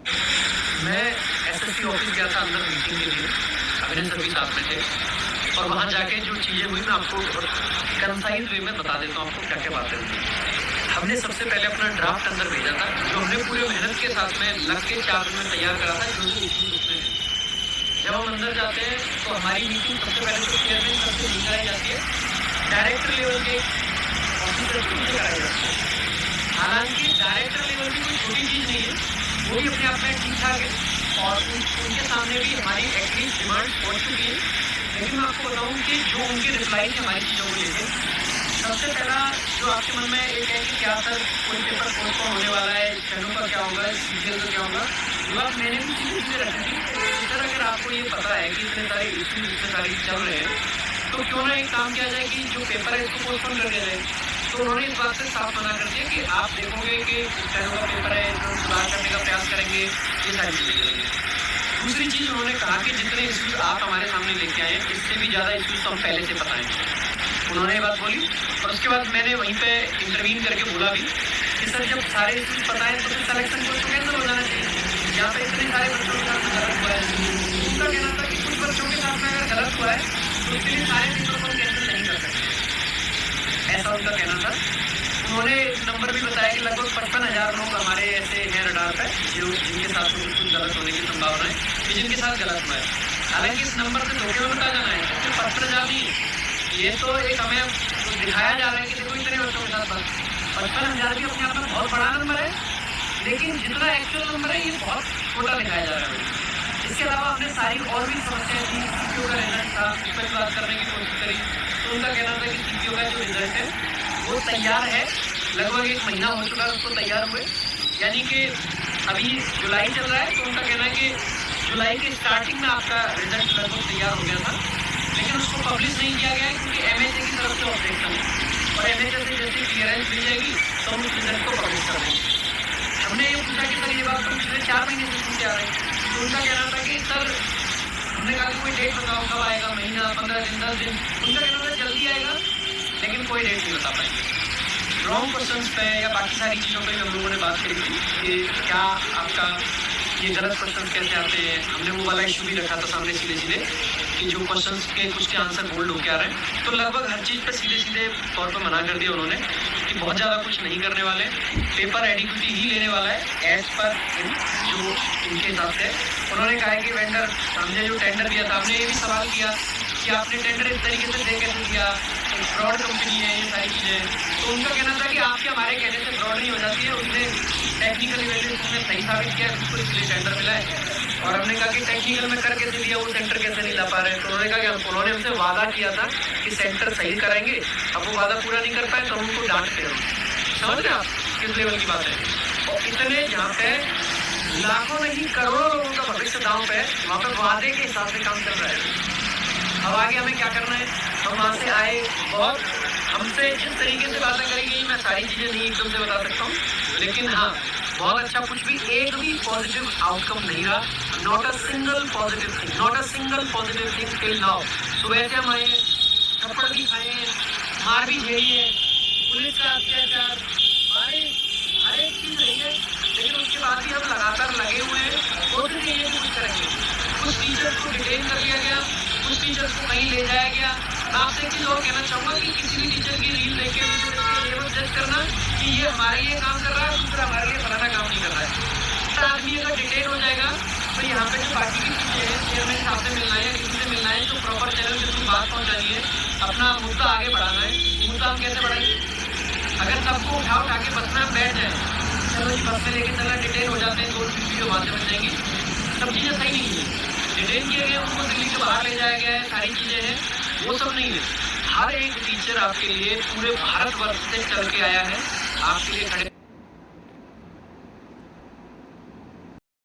मैं SSC office गया था अंदर मीटिंग के लिए, अभिनंदन सर भी साथ में थे और वहाँ जाके जो चीज़ें हुई मैं आपको कंसाइज वे में बता देता हूँ आपको क्या क्या बातें हुई। हमने सबसे पहले अपना ड्राफ्ट अंदर भेजा था जो हमने पूरे मेहनत के साथ में लग के 4 दिन में तैयार करा था, जो भी इश्यूज उसमें है। जब हम अंदर जाते हैं तो हमारी मीटिंग सबसे पहले तो चेयरमैन सर से ली जाती है, डायरेक्टर लेवल के ऑफिसर से कराई जाती है। हालांकि डायरेक्टर लेवल की कोई छोटी चीज़ नहीं है, वो भी अपने आप में ठीक ठाक है और उनके सामने भी हमारी एटलीस्ट डिमांड पहुँच चुकी है। लेकिन मैं आपको बताऊँ कि जो उनके रिप्लाई थे हमारी चीज़ों को लेकर, सबसे पहला जो आपके मन में एक है कि क्या सर कोई पेपर पोस्टपोन होने वाला है, चैनल का क्या होगा, सीरियल का क्या होगा, ये बात मैंने भी चीज़ें रखी थी। सर अगर आपको ये पता है कि इतने सारे इश्यूज इतने सारे चल रहे हैं तो क्यों ना एक काम किया जाए कि जो पेपर है इसको पोस्टपोन कर दिया जाए। तो उन्होंने इस बात से साफ मना कर दिया कि आप देखोगे कि चैनल का पेपर है, इसमें सुधार करने का प्रयास करेंगे, ये सारी चीज़ें करेंगे। दूसरी चीज़ उन्होंने कहा कि जितने इश्यूज आप हमारे सामने लेके आए हैं इससे भी ज़्यादा इश्यूज तो हम पहले से बताएंगे। उन्होंने ये बात बोली और उसके बाद मैंने वहीं पे इंटरवीन करके बोला भी कि सर जब सारे इश्यूज पता है तो फिर सलेक्शन को तो कैंसिल हो जाना चाहिए। यहाँ पे इतने सारे बच्चों के साथ गलत हुआ है, उनका कहना था कि कुछ बच्चों के साथ में अगर गलत हुआ है तो उसके लिए सारे पेपर को कैंसिल नहीं कर सकते, ऐसा उनका कहना था। उन्होंने नंबर भी बताया कि लगभग 55,000 लोग हमारे ऐसे हैं रडार पर जो जिनके साथ में कुछ गलत होने की संभावना है कि जिनके साथ गलत हुआ है। हालांकि इस नंबर से धोखे में बता जाना है, सिर्फ 55,000 नहीं है, ये तो एक हमें दिखाया जा रहा है कि देखो इतने बच्चों के साथ 55,000 भी अपने आप में बहुत बड़ा नंबर है, लेकिन जितना एक्चुअल नंबर है ये बहुत छोटा दिखाया जा रहा है। इसके अलावा हमने सारी और भी समस्याएं थी, सीपीओ का रिजल्ट था, उस पर बात करने की कोशिश करी तो उनका कहना था कि सीपीओ का जो रिजल्ट है वो तैयार है, लगभग 1 महीना हो चुका है उसको तैयार हुए, यानी कि अभी जुलाई चल रहा है तो उनका कहना है कि जुलाई के स्टार्टिंग में आपका रिजल्ट लगभग तैयार हो गया था, लेकिन उसको पब्लिश नहीं किया गया है क्योंकि एमएचए की तरफ से ऑब्जेक्शन है और एमएचए से जैसे क्लियरेंस मिल जाएगी तो हम उस रिजल्ट को पब्लिश कर देंगे। हमने ये पूछा कि सर ये बात तो पिछले 4 महीने से सुनते आ रहे हैं, तो उनका कहना था कि सर हमने कहा कि कोई डेट बताओ कब आएगा, महीना, 15 दिन, 10 दिन, उनका कहना था जल्दी आएगा लेकिन कोई डेट नहीं बता पाएंगे। रॉन्ग क्वेश्चन पे या बाकी सारी चीज़ों पे हम लोगों ने बात करी थी कि क्या आपका ये गलत क्वेश्चन कैसे आते हैं, हमने वो वाला इशू भी रखा था सामने सीधे सीधे कि जो क्वेश्चन के कुछ के आंसर बोल्ड होके आ रहे हैं, तो लगभग हर चीज़ पे सीधे सीधे तौर पर मना कर दिया उन्होंने कि बहुत ज़्यादा कुछ नहीं करने वाले, पेपर एडिक्विटी ही लेने वाला है एज पर जो इनके हिसाब से। उन्होंने कहा कि वेंडर हमने जो टेंडर दिया था, हमने ये भी सवाल किया कि आपने टेंडर इस तरीके से दे कैसे दिया, फ्रॉड कंपनी है, ये सारी चीज़ें। तो उनका कहना था कि आपके हमारे कहने से फ्रॉड नहीं हो जाती है, उसने टेक्निकल इवैल्यूएशन में सही साबित किया उसको इसलिए टेंडर मिला है। और हमने कहा कि टेक्निकल में कर कैसे दिया, वो सेंटर कैसे नहीं ला पा रहे हैं। तो उन्होंने कहा कि उन्होंने हमसे वादा किया था कि सेंटर सही कराएंगे, अब वो वादा पूरा नहीं कर पाए तो हम उनको डांटते हैं। समझ रहे आप किस लेवल की बात है। और इतने जहाँ पे लाखों नहीं करोड़ों लोगों का भविष्य दांव पे, वहाँ पे वादे के हिसाब से काम चल रहा है। अब आगे हमें क्या करना है, हम वहाँ से आए, बहुत हमसे जिस तरीके से बातें करी गई मैं सारी चीज़ें नहीं एकदम से बता सकता हूँ, लेकिन हाँ बहुत अच्छा, कुछ भी एक भी पॉजिटिव आउटकम नहीं रहा, not a single positive thing, not a single positive thing till now. सुबह से हम आए, थप्पड़ भी खाए, मार भी झेली है, पुलिस का अत्याचार, बारिश, हर एक चीज़ रही है, लेकिन उसके बाद भी हम लगातार लगे हुए हैं, कोशिश यही है कि कुछ करेंगे। कुछ टीचर्स को डिटेन कर दिया गया, कुछ टीचर्स को कहीं ले जाया गया। मैं आपसे एक चीज़ और कहना चाहूँगा कि किसी भी टीचर की रील देख के ये मत जज करना कि ये हमारे लिए काम कर रहा है, दूसरा हमारे लिए फलाना काम नहीं कर रहा है। आदमी अगर डिटेन हो जाएगा तो यहाँ पे जो बाकी की चीज़ें हैं, चेयरमैन साहब से मिलना है, किसी से मिलना है, तो प्रॉपर चैनल के थ्रू बात पहुँचानी है, अपना मुद्दा आगे बढ़ाना है। मुद्दा हम कैसे बढ़ाएंगे, अगर सबको उठा के बस में हम बैठ जाए, चलो जी बस में लेके चलना, डिटेन हो जाते हैं, 2 वीडियो बातें बन जाएंगी, सब चीज़ें सही नहीं है। डिटेन किए गए उनको दिल्ली के बाहर ले जाया गया है, सारी चीज़ें हैं, वो सब नहीं है। हर एक टीचर आपके लिए पूरे भारतवर्ष से चल के आया है, आपके लिए खड़े